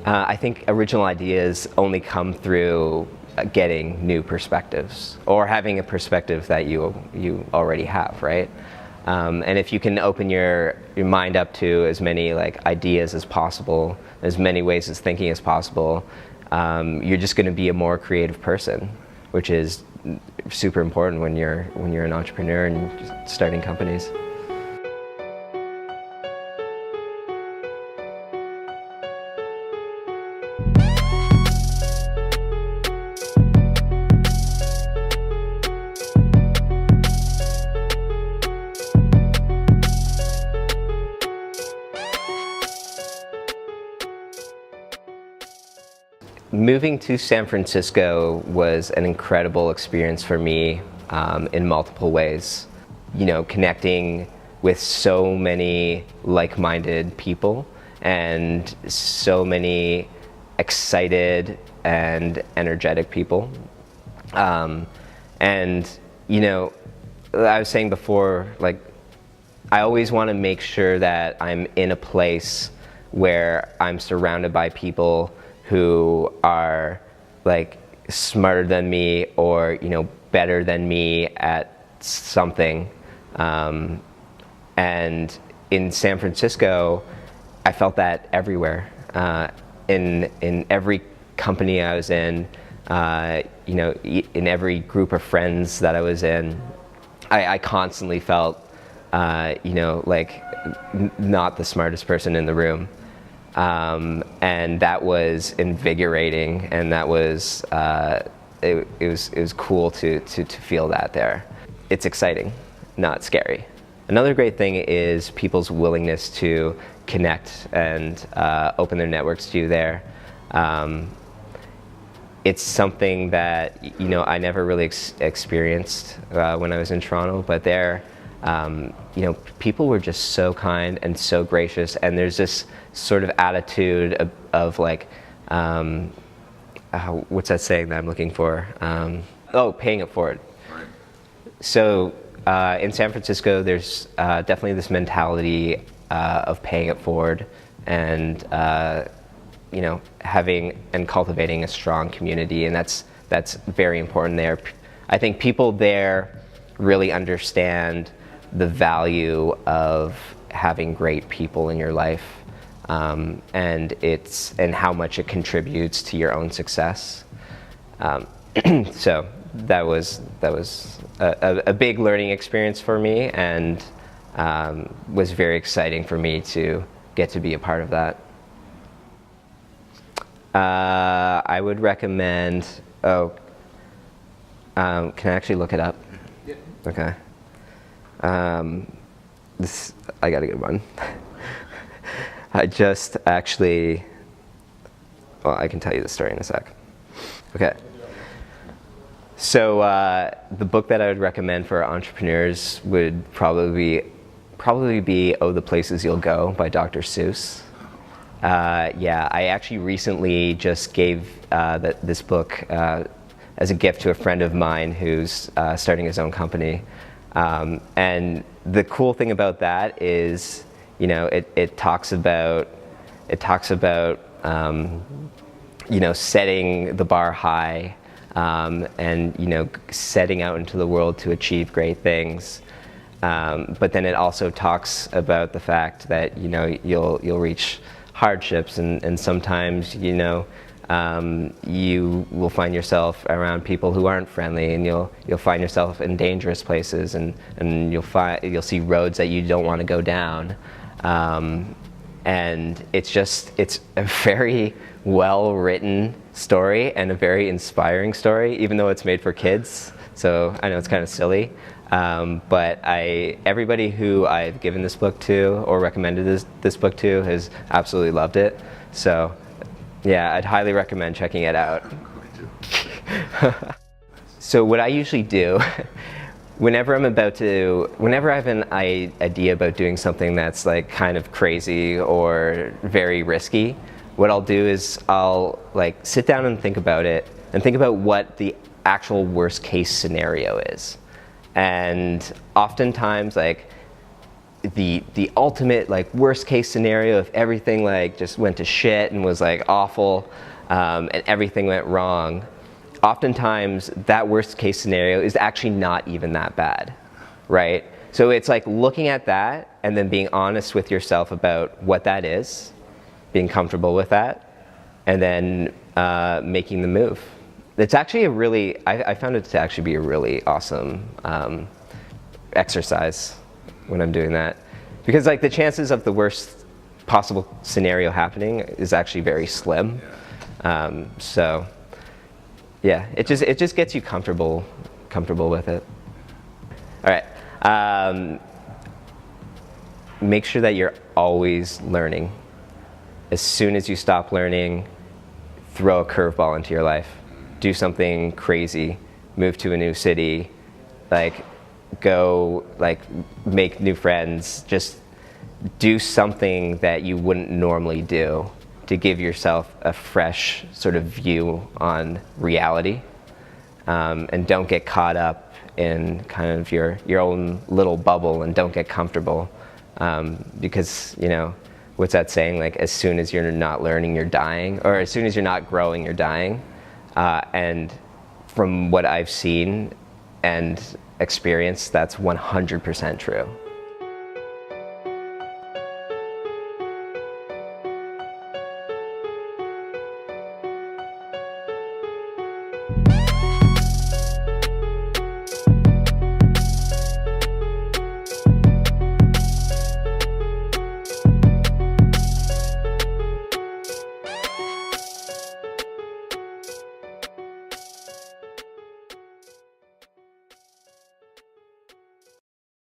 I think original ideas only come through getting new perspectives or having a perspective that you already have, right? And if you can open your mind up to as many like ideas as possible, as many ways as thinking as possible, you're just going to be a more creative person, which is super important when you're an entrepreneur and just starting companies. Moving to San Francisco was an incredible experience for me in multiple ways. You know, connecting with so many like-minded people and so many excited and energetic people. And, you know, I was saying before, like, I always want to make sure that I'm in a place where I'm surrounded by people who are like smarter than me or, you know, better than me at something. And in San Francisco, I felt that everywhere. In every company I was in, you know, in every group of friends that I was in, I constantly felt, you know, like not the smartest person in the room. And that was invigorating, and that was it was cool to feel that there. It's exciting, not scary. Another great thing is people's willingness to connect and open their networks to you there. It's something that, you know, I never really experienced when I was in Toronto, but there, you know, people were just so kind and so gracious, and there's this sort of attitude of like, what's that saying that I'm looking for? Paying it forward. Right. So in San Francisco, there's definitely this mentality of paying it forward and, you know, having and cultivating a strong community, and that's very important there. I think people there really understand the value of having great people in your life, and how much it contributes to your own success. So that was a big learning experience for me, and was very exciting for me to get to be a part of that. I would recommend. Can I actually look it up? Yeah. Okay. I got a good one. I just actually, well, I can tell you the story in a sec. Okay. So the book that I would recommend for entrepreneurs would probably be "Oh, the Places You'll Go" by Dr. Seuss. Yeah, I actually recently just gave this book as a gift to a friend of mine who's starting his own company. And the cool thing about that is, you know, it talks about you know, setting the bar high, and, you know, setting out into the world to achieve great things. But then it also talks about the fact that, you know, you'll reach hardships, and sometimes, you know, you will find yourself around people who aren't friendly, and you'll find yourself in dangerous places, and you'll see roads that you don't want to go down, and it's a very well written story and a very inspiring story, even though it's made for kids. So I know it's kind of silly, but everybody who I've given this book to or recommended this book to has absolutely loved it. So yeah, I'd highly recommend checking it out. So what I usually do, whenever I have an idea about doing something that's like kind of crazy or very risky, what I'll do is I'll like sit down and think about it, and think about what the actual worst case scenario is. And oftentimes, like, the ultimate like worst case scenario, if everything like just went to shit and was like awful, and everything went wrong, oftentimes that worst case scenario is actually not even that bad, right? So it's like looking at that and then being honest with yourself about what that is, being comfortable with that, and then making the move. It's actually a really, I found it to actually be a really awesome exercise when I'm doing that. Because like the chances of the worst possible scenario happening is actually very slim. So yeah, it just gets you comfortable with it. All right. Make sure that you're always learning. As soon as you stop learning, throw a curveball into your life. Do something crazy. Move to a new city. Like, go, like, make new friends. Just do something that you wouldn't normally do to give yourself a fresh sort of view on reality. And don't get caught up in kind of your own little bubble, and don't get comfortable. Because, you know, what's that saying? Like, as soon as you're not learning, you're dying. Or as soon as you're not growing, you're dying. And from what I've seen and experienced, that's 100% true.